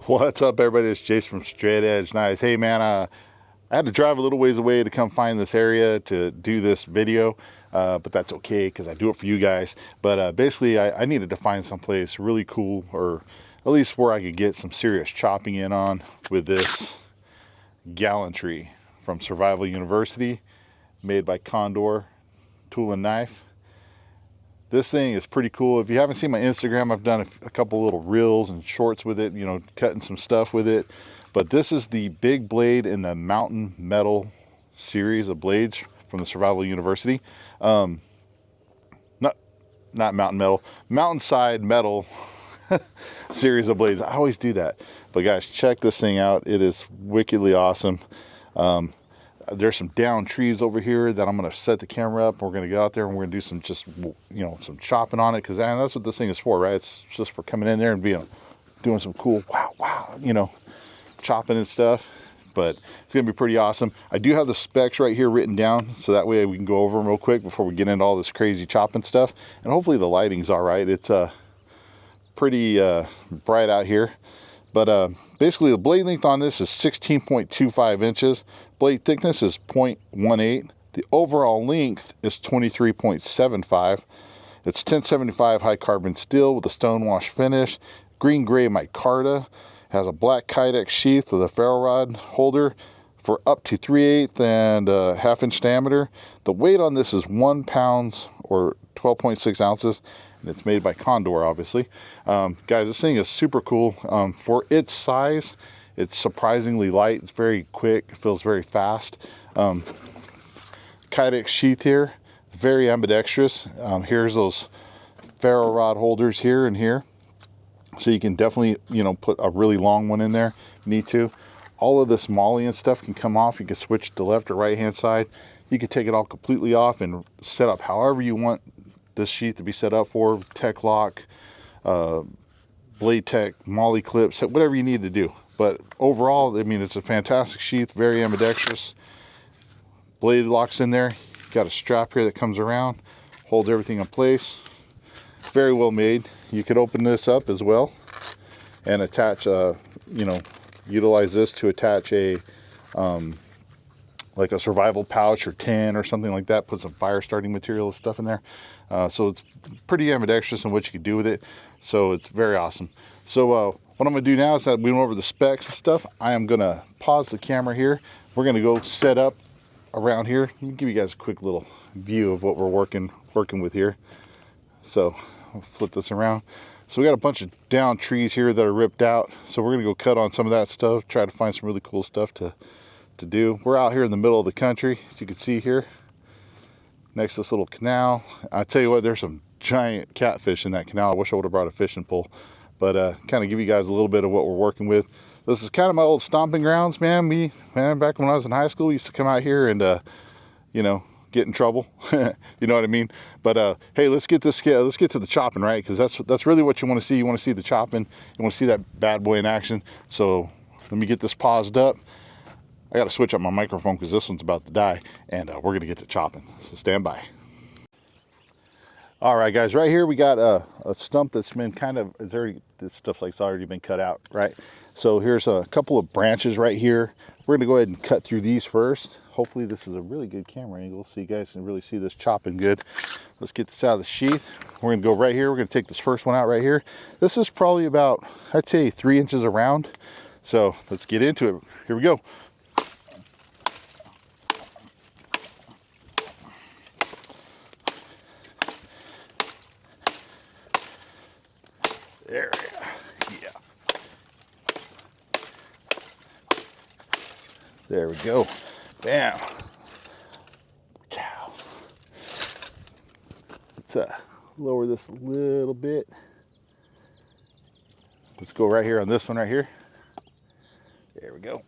What's up, everybody? It's Jason from Straight Edge Knives. Hey, man, I had to drive a little ways away to come find this area to do this video, but that's okay because I do it for you guys. But basically, I needed to find someplace really cool, or at least where I could get some serious chopping in on with this Gallantry from Survival University, made by Condor Tool and Knife. This thing is pretty cool. If you haven't seen my Instagram, I've done a couple little reels and shorts with it, you know, cutting some stuff with it. But this is the big blade in the Mountain Mettle series of blades from the Survival University. Not Mountain Metal, Mountainside Mettle series of blades. I always do that. But guys, check this thing out. It is wickedly awesome. There's some down trees over here that I'm going to set the camera up. We're going to get out there and we're going to do some just, you know, some chopping on it, because that's what this thing is for, right? It's just for coming in there and doing some cool, wow, you know, chopping and stuff. But it's going to be pretty awesome. I do have the specs right here written down, so that way we can go over them real quick before we get into all this crazy chopping stuff. And hopefully the lighting's all right. It's pretty bright out here. But basically the blade length on this is 16.25 inches. Blade thickness is 0.18. The overall length is 23.75. It's 1075 high carbon steel with a stonewash finish. Green gray micarta. Has a black kydex sheath with a ferro rod holder for up to 3/8 and a half-inch diameter. The weight on this is 1 pound or 12.6 ounces. And it's made by Condor, obviously. Guys, this thing is super cool. For its size, it's surprisingly light. It's very quick. It feels very fast. Kydex sheath here. It's very ambidextrous. Here's those ferro rod holders here and here. So you can definitely, you know, put a really long one in there if you need to. All of this molly and stuff can come off. You can switch to left or right hand side. You can take it all completely off and set up however you want this sheath to be set up for. Tech lock, blade tech, molly clips, whatever you need to do. But overall, I mean, it's a fantastic sheath, very ambidextrous. Blade locks in there. Got a strap here that comes around, holds everything in place. Very well made. You could open this up as well and attach, you know, utilize this to attach a like a survival pouch or tin or something like that. Put some fire starting material and stuff in there. So it's pretty ambidextrous in what you can do with it. So it's very awesome. So what I'm going to do now is that we went over the specs and stuff. I am going to pause the camera here. We're going to go set up around here. Let me give you guys a quick little view of what we're working with here. So I'll flip this around. So we got a bunch of down trees here that are ripped out. So we're going to go cut on some of that stuff. Try to find some really cool stuff to do. We're out here in the middle of the country, as you can see here, next to this little canal. I tell you what, there's some giant catfish in that canal. I wish I would have brought a fishing pole, but kind of give you guys a little bit of what we're working with. This is kind of my old stomping grounds, man. Back when I was in high school, we used to come out here and you know, get in trouble. You know what I mean? But hey, let's get to the chopping, right? Because that's really what you want to see. You want to see the chopping. You want to see that bad boy in action. So let me get this paused up. I got to switch up my microphone because this one's about to die, and we're going to get to chopping. So stand by. All right, guys, right here we got a stump that's been this stuff like's already been cut out, right? So here's a couple of branches right here. We're going to go ahead and cut through these first. Hopefully this is a really good camera angle so you guys can really see this chopping good. Let's get this out of the sheath. We're going to go right here. We're going to take this first one out right here. This is probably about, I'd say, 3 inches around. So let's get into it. Here we go. There, yeah. There we go. Bam. Cow. Let's lower this a little bit. Let's go right here on this one right here. There we go.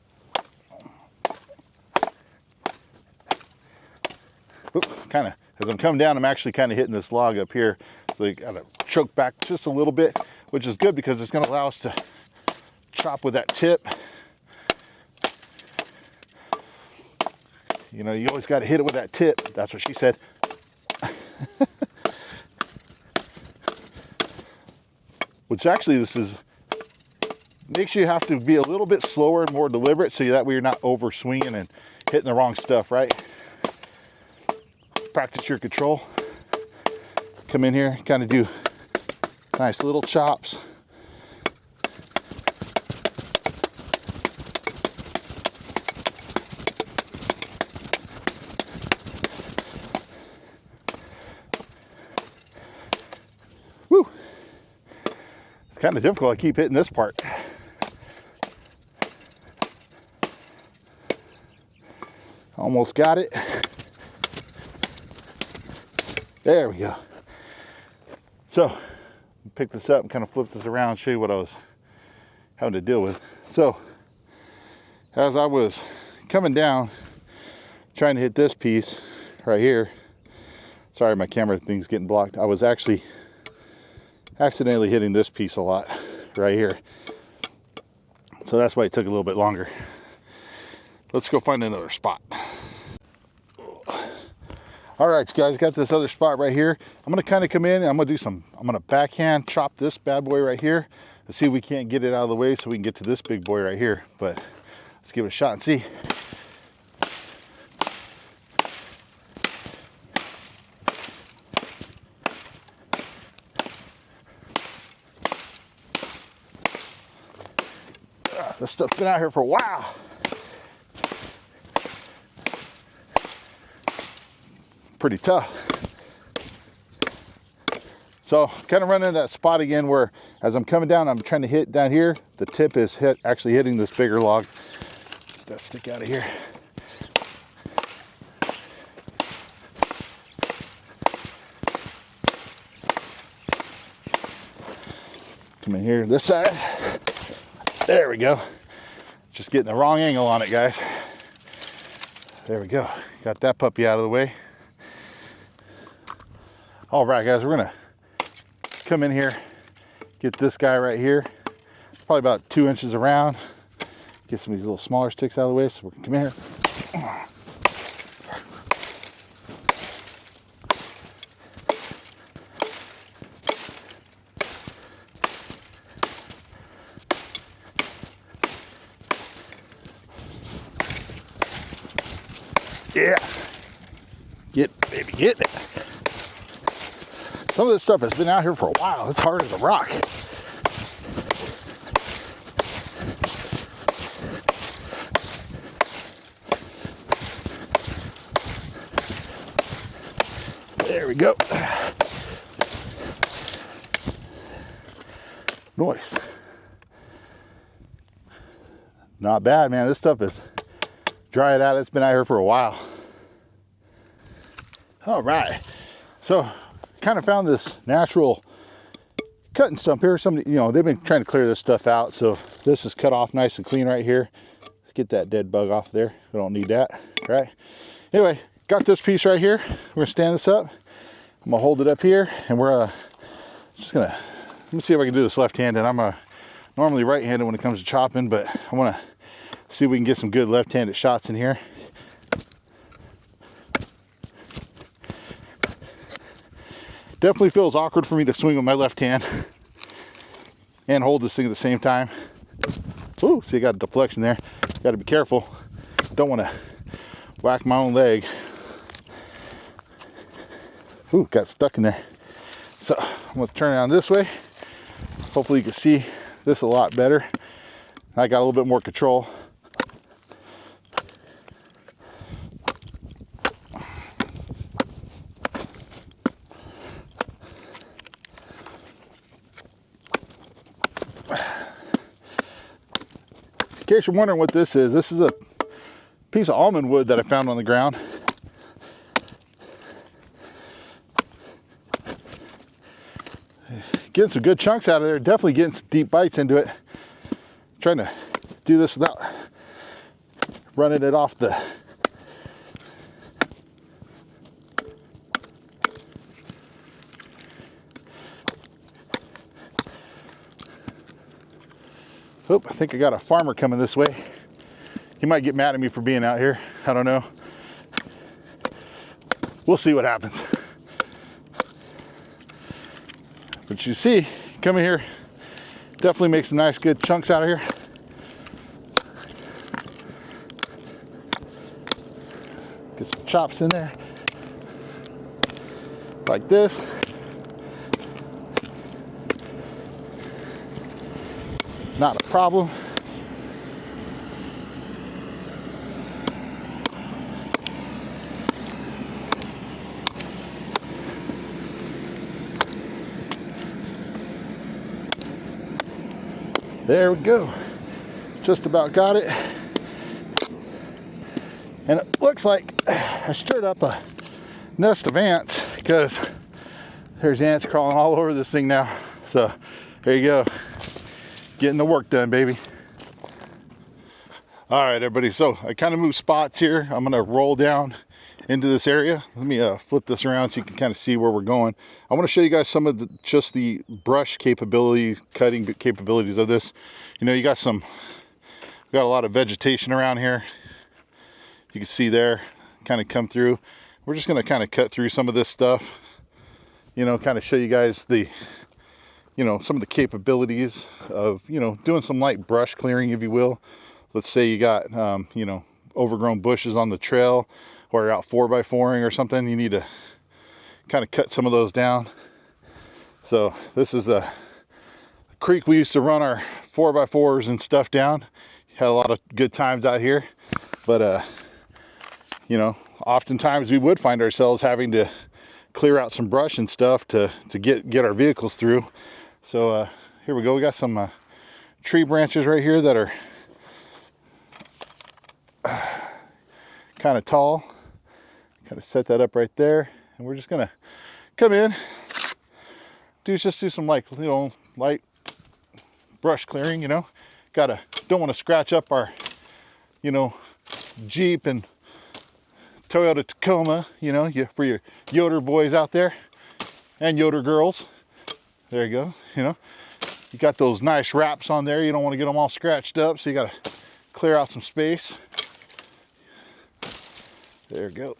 Kind of, as I'm coming down, I'm actually kind of hitting this log up here. So you gotta choke back just a little bit, which is good because it's gonna allow us to chop with that tip. You know, you always gotta hit it with that tip. That's what she said. Which actually, this is make sure you have to be a little bit slower and more deliberate, so that way you're not over swinging and hitting the wrong stuff, right? Practice your control. Come in here, kind of do nice little chops. Woo! It's kind of difficult. I keep hitting this part. Almost got it. There we go. So, pick this up and kind of flip this around and show you what I was having to deal with. So, as I was coming down, trying to hit this piece right here. Sorry, my camera thing's getting blocked. I was actually accidentally hitting this piece a lot right here. So that's why it took a little bit longer. Let's go find another spot. All right, guys, got this other spot right here. I'm gonna kind of come in and I'm gonna backhand chop this bad boy right here and see if we can't get it out of the way so we can get to this big boy right here. But let's give it a shot and see. This stuff's been out here for a while. Pretty tough. So kind of running into that spot again where as I'm coming down, I'm trying to hit down here. The tip is actually hitting this bigger log. Get that stick out of here. Come in here this side. There we go. Just getting the wrong angle on it, guys. There we go. Got that puppy out of the way. All right, guys, we're gonna come in here, get this guy right here. It's probably about 2 inches around. Get some of these little smaller sticks out of the way, so we can come in here. Yeah, baby, get it. Some of this stuff has been out here for a while. It's hard as a rock. There we go. Nice. Not bad, man. This stuff is dry it out. It's been out here for a while. All right. So kind of found this natural cutting stump here. Somebody, they've been trying to clear this stuff out. So this is cut off nice and clean right here. Let's get that dead bug off there. We don't need that, right? Anyway, got this piece right here. We're gonna stand this up. I'm gonna hold it up here and we're just gonna, let me see if I can do this left-handed. I'm normally right-handed when it comes to chopping, but I wanna see if we can get some good left-handed shots in here. Definitely feels awkward for me to swing with my left hand and hold this thing at the same time. Ooh, see, I got a deflection there. Got to be careful. Don't want to whack my own leg. Ooh, got stuck in there. So I'm going to turn around this way. Hopefully you can see this a lot better. I got a little bit more control. In case you're wondering what this is a piece of almond wood that I found on the ground. Getting some good chunks out of there, definitely getting some deep bites into it. Trying to do this without running it off the Oh, I think I got a farmer coming this way. He might get mad at me for being out here. I don't know. We'll see what happens. But you see, coming here, Definitely make some nice good chunks out of here. Get some chops in there. Like this. Not a problem. There we go. Just about got it. And it looks like I stirred up a nest of ants because there's ants crawling all over this thing now. So there you go. Getting the work done, baby. All right, everybody. So I kind of moved spots here. I'm going to roll down into this area. Let me flip this around so you can kind of see where we're going. I want to show you guys some of the brush capabilities, cutting capabilities of this. You know, we got a lot of vegetation around here. You can see there, kind of come through. We're just going to kind of cut through some of this stuff. You know, kind of show you guys some of the capabilities of, doing some light brush clearing, if you will. Let's say you got, overgrown bushes on the trail, or you're out 4x4ing or something. You need to kind of cut some of those down. So this is a creek we used to run our 4x4s and stuff down. Had a lot of good times out here, but oftentimes we would find ourselves having to clear out some brush and stuff to get our vehicles through. So here we go. We got some tree branches right here that are kind of tall. Kind of set that up right there, and we're just gonna come in, do some light brush clearing. Don't want to scratch up our Jeep and Toyota Tacoma, for your Yoder boys out there and Yoder girls. There you go. You got those nice wraps on there. You don't want to get them all scratched up, so you got to clear out some space. There you go.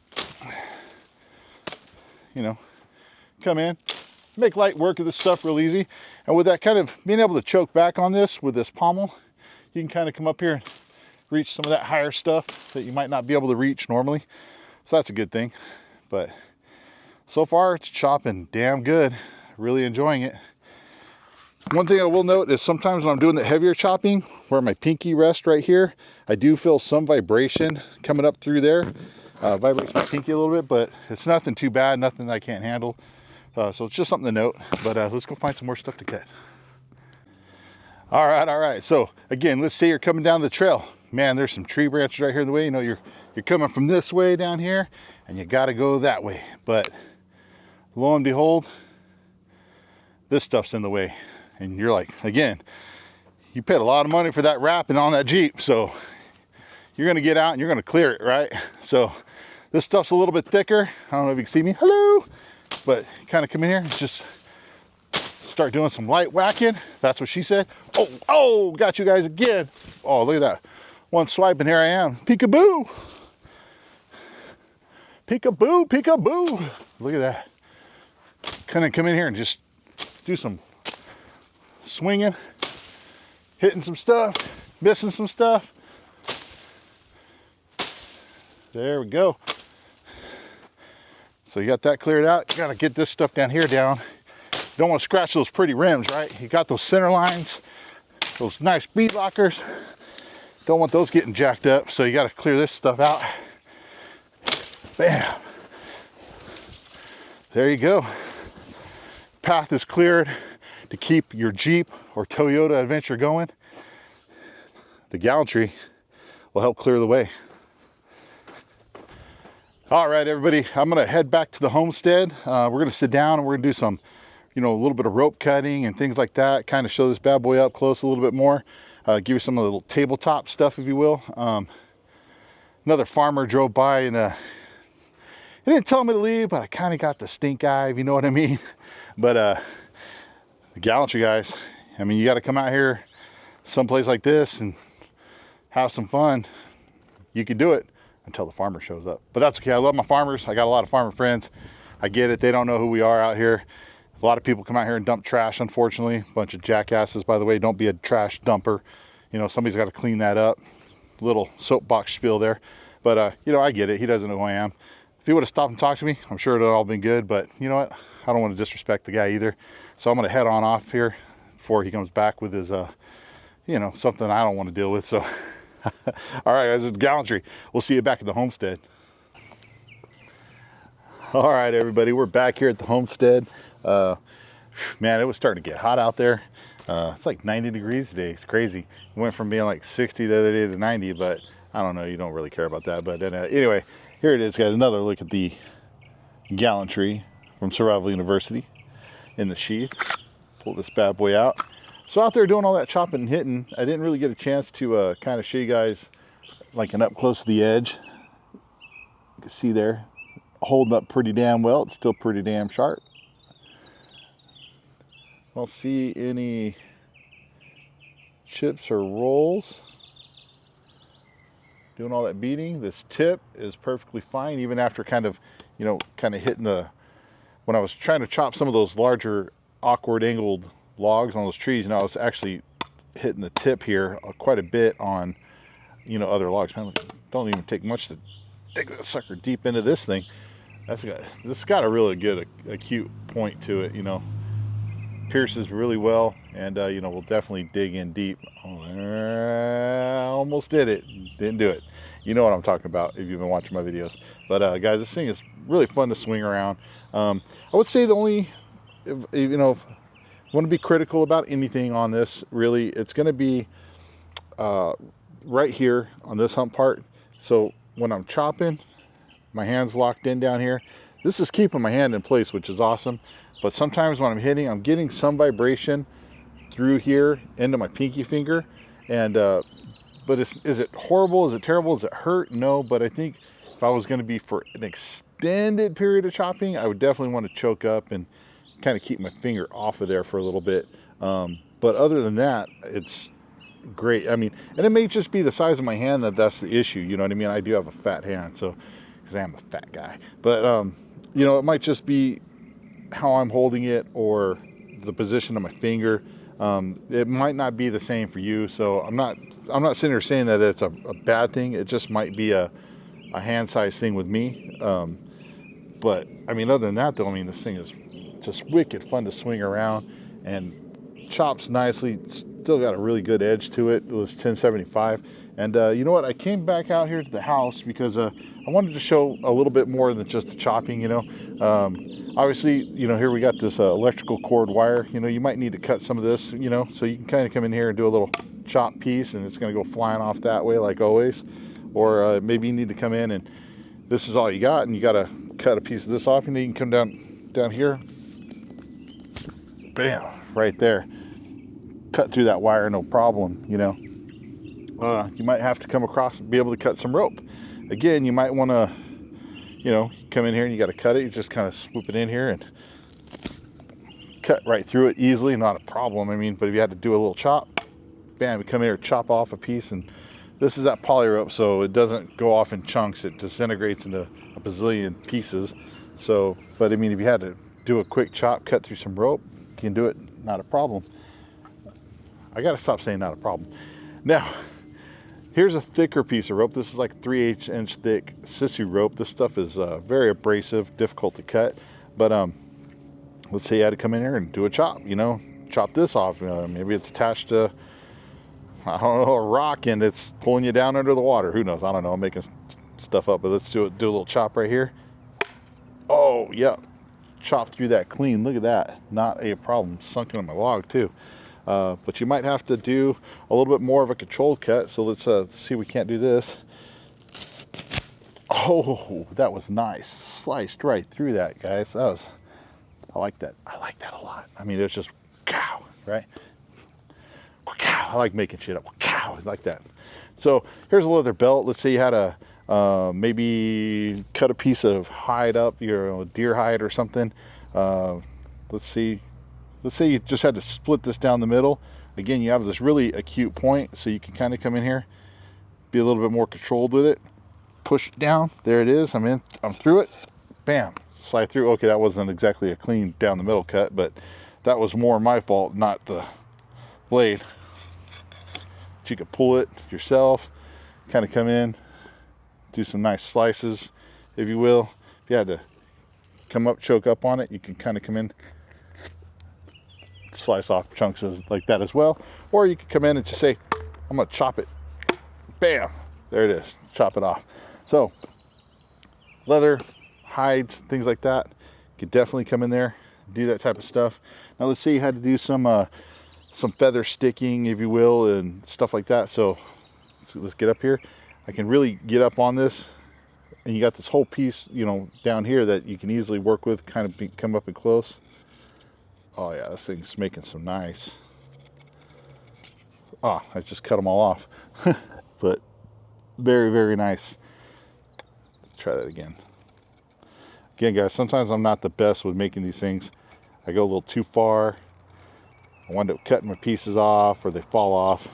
Come in, make light work of this stuff real easy. And with that, kind of being able to choke back on this with this pommel, you can kind of come up here and reach some of that higher stuff that you might not be able to reach normally. So that's a good thing. But so far it's chopping damn good. Really enjoying it. One thing I will note is sometimes when I'm doing the heavier chopping, where my pinky rests right here, I do feel some vibration coming up through there. Vibrates my pinky a little bit, but it's nothing too bad, nothing that I can't handle. So it's just something to note. But let's go find some more stuff to cut. All right. So again, let's say you're coming down the trail. Man, there's some tree branches right here in the way. You're coming from this way down here, and you got to go that way. But lo and behold, this stuff's in the way. And you're like, again, you paid a lot of money for that wrapping on that Jeep, so you're gonna get out and you're gonna clear it, right? So this stuff's a little bit thicker. I don't know if you can see me. Hello. But kind of come in here and just start doing some light whacking. That's what she said. Oh, got you guys again. Oh, look at that. One swipe and here I am. Peekaboo. Peekaboo, peekaboo. Look at that. Kind of come in here and just do some swinging, hitting some stuff, missing some stuff. There we go. So you got that cleared out. You gotta get this stuff down here down. You don't want to scratch those pretty rims, right? You got those center lines, those nice bead lockers. Don't want those getting jacked up. So you gotta clear this stuff out. Bam. There you go. Path is cleared to keep your Jeep or Toyota adventure going. The Gallantry will help clear the way. All right, everybody, I'm gonna head back to the homestead. We're gonna sit down and we're gonna do some, a little bit of rope cutting and things like that. Kind of show this bad boy up close a little bit more. Give you some of the little tabletop stuff, if you will. Another farmer drove by and he didn't tell me to leave, but I kind of got the stink eye, if you know what I mean. But the Gallantry guys, you got to come out here someplace like this and have some fun. You can do it until the farmer shows up, but that's okay. I love my farmers. I got a lot of farmer friends. I get it. They don't know who we are out here. A lot of people come out here and dump trash, unfortunately. A bunch of jackasses, by the way. Don't be a trash dumper. You know, somebody's got to clean that up. Little soapbox spiel there. But, you know, I get it. He doesn't know who I am. If he would have stopped and talked to me, I'm sure it would have all been good. But, you know what? I don't want to disrespect the guy either. So I'm going to head on off here before he comes back with his, you know, something I don't want to deal with. So, all right, guys, it's Gallantry. We'll see you back at the homestead. All right, everybody, we're back here at the homestead. Man, it was starting to get hot out there. It's like 90 degrees today. It's crazy. It went from being like 60 the other day to 90, but I don't know. You don't really care about that. But anyway, here it is, guys. Another look at the Gallantry from Survival University in the Sheath. Pull this bad boy out. So out there doing all that chopping and hitting, I didn't really get a chance to kind of show you guys like an up close to the edge. You can see there, holding up pretty damn well. It's still pretty damn sharp. I don't see any chips or rolls. Doing all that beating. This tip is perfectly fine, even after kind of, you know, kind of hitting the, when I was trying to chop some of those larger awkward angled logs on those trees, you know, I was actually hitting the tip here quite a bit on, you know, other logs. Man, don't even take much to dig that sucker deep into this thing. This has got a really good acute point to it, you know. Pierces really well, and you know, we'll definitely dig in deep. Almost did it. Didn't do it. You know what I'm talking about if you've been watching my videos. But guys, this thing is really fun to swing around. I would say the only, you know, if I want to be critical about anything on this, really, it's going to be right here on this hump part. So when I'm chopping, my hand's locked in down here. This is keeping my hand in place, which is awesome. But sometimes when I'm hitting, I'm getting some vibration through here into my pinky finger. And but is it horrible? Is it terrible? Does it hurt? No, but I think if I was going to be for an extended period of chopping, I would definitely want to choke up and kind of keep my finger off of there for a little bit. But other than that, it's great. I mean, and it may just be the size of my hand that's the issue. You know what I mean? I do have a fat hand, so because I am a fat guy. But you know, it might just be how I'm holding it or the position of my finger. It might not be the same for you, so I'm not sitting here saying that it's a bad thing. It just might be a hand size thing with me. But I mean, other than that though, I mean, this thing is just wicked fun to swing around and chops nicely. Still got a really good edge to it. It was 1075. And you know what, I came back out here to the house because I wanted to show a little bit more than just the chopping, you know. Obviously, you know, here we got this electrical cord wire. You know, you might need to cut some of this, you know, so you can kind of come in here and do a little chop piece, and it's going to go flying off that way like always. Or maybe you need to come in and this is all you got, and you got to cut a piece of this off, and then you can come down here, bam, right there, cut through that wire, no problem, you know. You might have to come across and be able to cut some rope. Again, you might want to, you know, come in here and you got to cut it. You just kind of swoop it in here and cut right through it easily, not a problem. I mean, but if you had to do a little chop, bam, you come in here, chop off a piece. And this is that poly rope, so it doesn't go off in chunks. It disintegrates into a bazillion pieces. So, but I mean, if you had to do a quick chop, cut through some rope, you can do it, not a problem. I got to stop saying not a problem. Now, here's a thicker piece of rope. This is like 3/8 inch thick sisu rope. This stuff is very abrasive, difficult to cut. But let's say you had to come in here and do a chop, you know, chop this off. Maybe it's attached to, I don't know, a rock, and it's pulling you down under the water. Who knows? I don't know. I'm making stuff up, but let's do a little chop right here. Oh, yeah. Chop through that clean. Look at that. Not a problem. Sunk into my log too. But you might have to do a little bit more of a controlled cut. So let's see if we can't do this. Oh, that was nice. Sliced right through that, guys. I like that. I like that a lot. I mean, it's just, cow, right? Cow. I like making shit up. Cow, like that. So here's a leather belt. Let's say you had a, maybe cut a piece of hide up, your deer hide or something. Let's say you just had to split this down the middle. Again, you have this really acute point, so you can kind of come in here, be a little bit more controlled with it, push it down. There it is. I'm through it. Bam, slide through. Okay, that wasn't exactly a clean down the middle cut, but that was more my fault, not the blade. But you could pull it yourself, kind of come in, do some nice slices, if you will. If you had to come up, choke up on it, you can kind of come in, slice off chunks like that as well. Or you could come in and just say, I'm gonna chop it. Bam, there it is, chop it off. So leather, hides, things like that, you could definitely come in there, do that type of stuff. Now let's say you had to do some feather sticking, if you will, and stuff like that. So let's get up here. I can really get up on this, and you got this whole piece, you know, down here that you can easily work with, kind of come up and close. Oh yeah, this thing's making some nice. Oh, I just cut them all off. But very, very nice. Let's try that again. Again, guys, sometimes I'm not the best with making these things. I go a little too far. I wind up cutting my pieces off, or they fall off.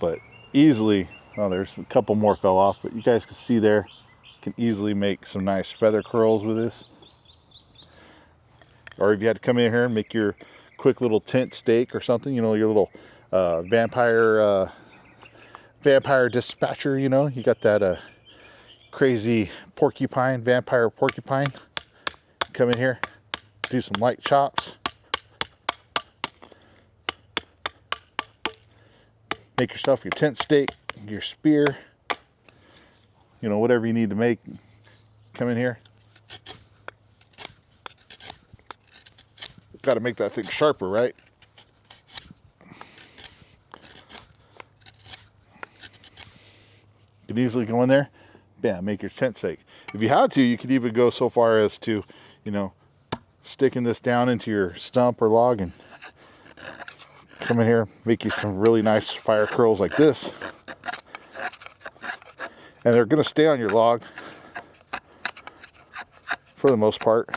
But easily, oh, there's a couple more fell off, but you guys can see there, you can easily make some nice feather curls with this. Or if you had to come in here and make your quick little tent steak or something, you know, your little vampire dispatcher, you know, you got that crazy porcupine, vampire porcupine. Come in here, do some light chops. Make yourself your tent stake, your spear, you know, whatever you need to make. Come in here. Got to make that thing sharper, right? You can easily go in there, bam, make your tent stake. If you had to, you could even go so far as to, you know, sticking this down into your stump or log and come in here, make you some really nice fire curls like this. And they're going to stay on your log for the most part.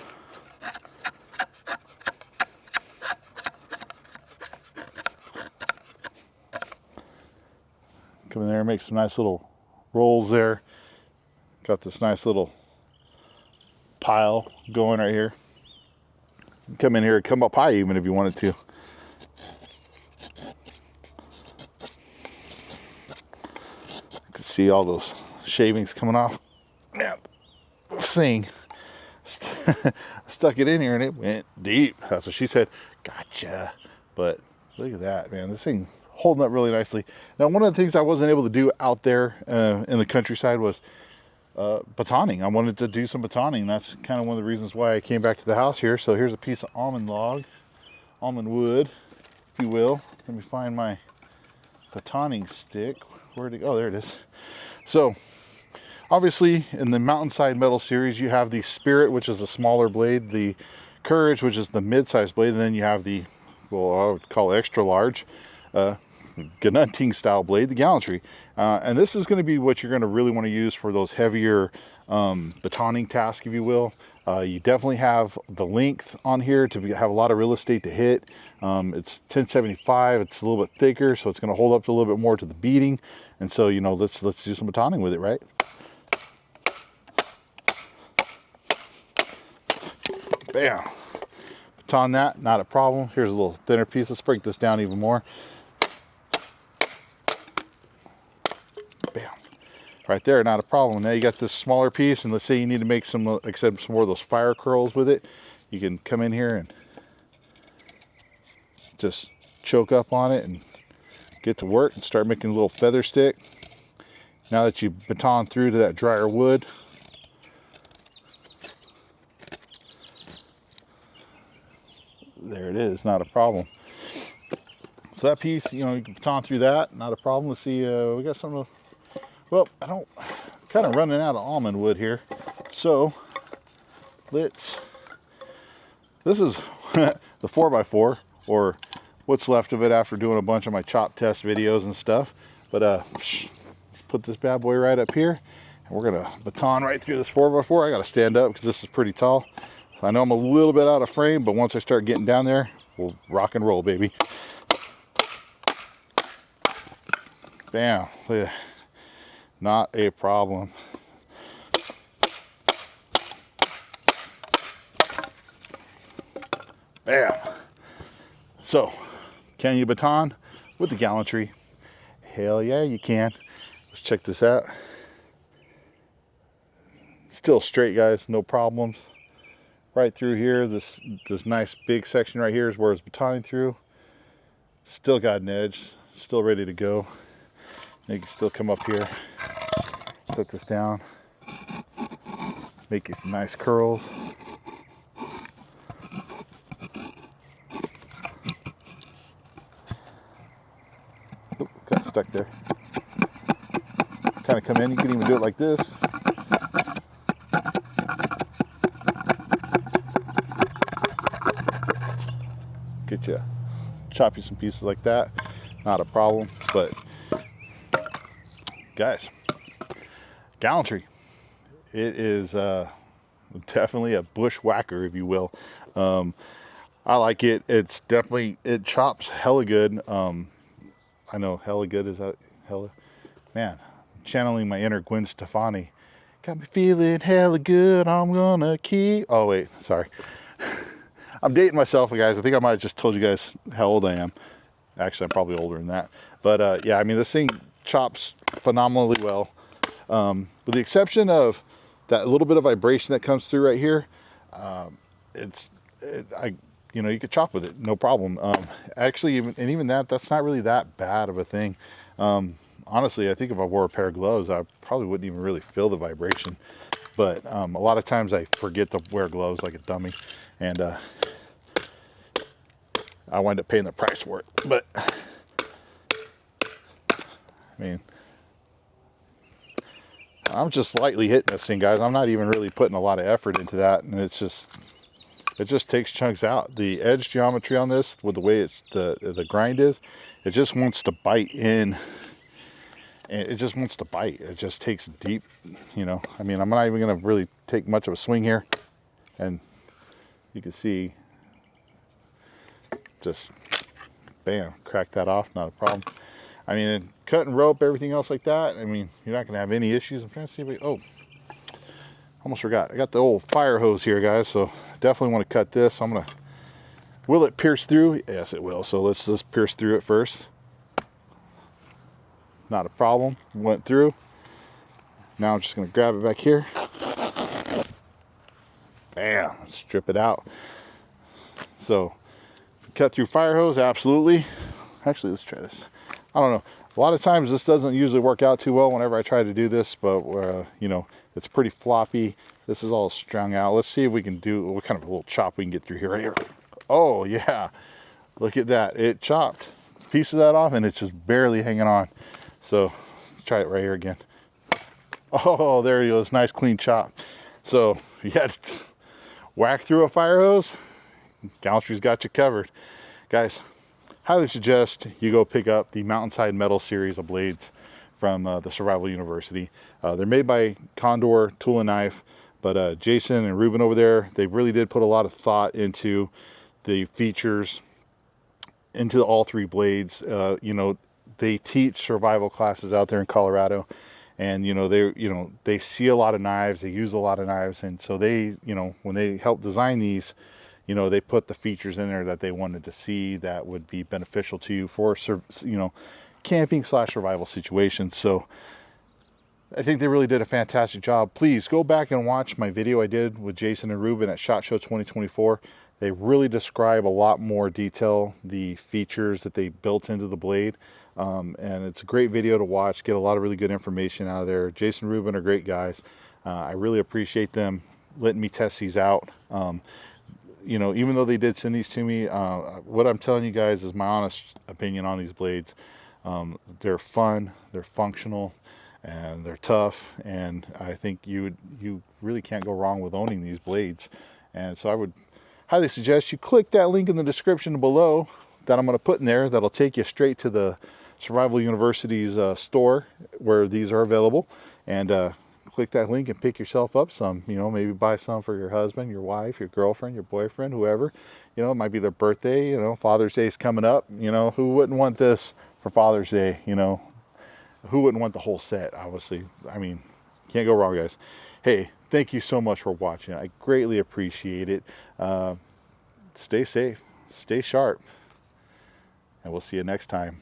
Come in there, make some nice little rolls there. Got this nice little pile going right here. Come in here, come up high even if you wanted to. You can see all those shavings coming off. Man, this thing, stuck it in here and it went deep. That's what she said. Gotcha. But look at that, man. This thing holding up really nicely. Now, one of the things I wasn't able to do out there in the countryside was batoning. I wanted to do some batoning. That's kind of one of the reasons why I came back to the house here. So here's a piece of almond log, almond wood, if you will. Let me find my batoning stick. Where'd it go? Oh, there it is. So obviously in the Mountainside Mettle Series, you have the Spirit, which is a smaller blade, the Courage, which is the mid-sized blade, and then you have the, well, I would call it extra large, Gununting style blade, the Gallantry. And this is going to be what you're going to really want to use for those heavier batoning tasks, if you will. You definitely have the length on here to have a lot of real estate to hit. It's 1075, it's a little bit thicker, so it's going to hold up a little bit more to the beating. And so, you know, let's do some batoning with it, right? Bam. Baton that, not a problem. Here's a little thinner piece. Let's break this down even more. Bam. Right there, not a problem. Now you got this smaller piece, and let's say you need to make some, like I said, some more of those fire curls with it. You can come in here and just choke up on it and get to work and start making a little feather stick. Now that you baton through to that drier wood, there it is, not a problem. So that piece, you know, you can baton through that, not a problem. Let's see, we got some, well, kind of running out of almond wood here. So this is the 4x4, or what's left of it after doing a bunch of my chop test videos and stuff. But put this bad boy right up here, and we're gonna baton right through this 4x4. I gotta stand up because this is pretty tall. So I know I'm a little bit out of frame, but once I start getting down there, we'll rock and roll, baby. Bam. Not a problem. Bam. So, can you baton with the Gallantry? Hell yeah, you can. Let's check this out. Still straight, guys, no problems. Right through here, this nice big section right here is where it's batoning through. Still got an edge, still ready to go. You can still come up here, set this down, make you some nice curls. Oop, got stuck there. Kind of come in, you can even do it like this. Get you, chop you some pieces like that, not a problem. But guys, Gallantry, it is definitely a bushwhacker, if you will. I like it. It's definitely, it chops hella good. I know hella good, is that hella, man, channeling my inner Gwen Stefani. Got me feeling hella good, I'm gonna keep, oh wait, sorry. I'm dating myself, guys. I think I might have just told you guys how old I am. Actually, I'm probably older than that. But yeah, I mean, this thing chops phenomenally well. With the exception of that little bit of vibration that comes through right here, you know, you could chop with it, no problem. Actually, even that's not really that bad of a thing. Honestly, I think if I wore a pair of gloves, I probably wouldn't even really feel the vibration. But a lot of times I forget to wear gloves like a dummy, and I wind up paying the price for it. But I mean, I'm just lightly hitting this thing, guys. I'm not even really putting a lot of effort into that, and it just takes chunks out. The edge geometry on this, with the way the grind is, it just wants to bite in, and it just wants to bite. It just takes deep, you know. I mean, I'm not even gonna really take much of a swing here, and you can see, just bam, crack that off, not a problem. I mean, cutting rope, everything else like that, I mean, you're not gonna have any issues. I'm trying to see if oh, almost forgot. I got the old fire hose here, guys, so definitely want to cut this. I'm gonna, will it pierce through? Yes, it will. So let's just pierce through it first. Not a problem. Went through. Now I'm just gonna grab it back here. Bam, strip it out. So cut through fire hose, absolutely. Actually, let's try this. I don't know. A lot of times this doesn't usually work out too well whenever I try to do this, but you know, it's pretty floppy. This is all strung out. Let's see if we can do what kind of a little chop we can get through here. Right here. Oh yeah, look at that. It chopped a piece of that off, and it's just barely hanging on. So let's try it right here again. Oh, there you go. It's nice clean chop. So you had to whack through a fire hose, Gallantry's got you covered. Guys, highly suggest you go pick up the Mountainside Mettle Series of blades from the Survival University. They're made by Condor Tool and Knife, but Jason and Ruben over there, they really did put a lot of thought into the features, into all three blades. You know, they teach survival classes out there in Colorado, and they see a lot of knives, they use a lot of knives, and so they, when they help design these, they put the features in there that they wanted to see that would be beneficial to you for, camping / survival situations. So I think they really did a fantastic job. Please go back and watch my video I did with Jason and Ruben at SHOT Show 2024. They really describe a lot more detail, the features that they built into the blade. And it's a great video to watch, get a lot of really good information out of there. Jason and Ruben are great guys. I really appreciate them letting me test these out. Even though they did send these to me, what I'm telling you guys is my honest opinion on these blades. They're fun, they're functional, and they're tough, and I think you really can't go wrong with owning these blades. And so I would highly suggest you click that link in the description below that I'm going to put in there. That'll take you straight to the Survival University's store where these are available, and click that link and pick yourself up some. Maybe buy some for your husband, your wife, your girlfriend, your boyfriend, whoever. It might be their birthday. Father's Day is coming up. Who wouldn't want this for Father's Day? Who wouldn't want the whole set? Obviously, I mean, can't go wrong, guys. Hey, thank you so much for watching. I greatly appreciate it. stay safe, stay sharp, and we'll see you next time.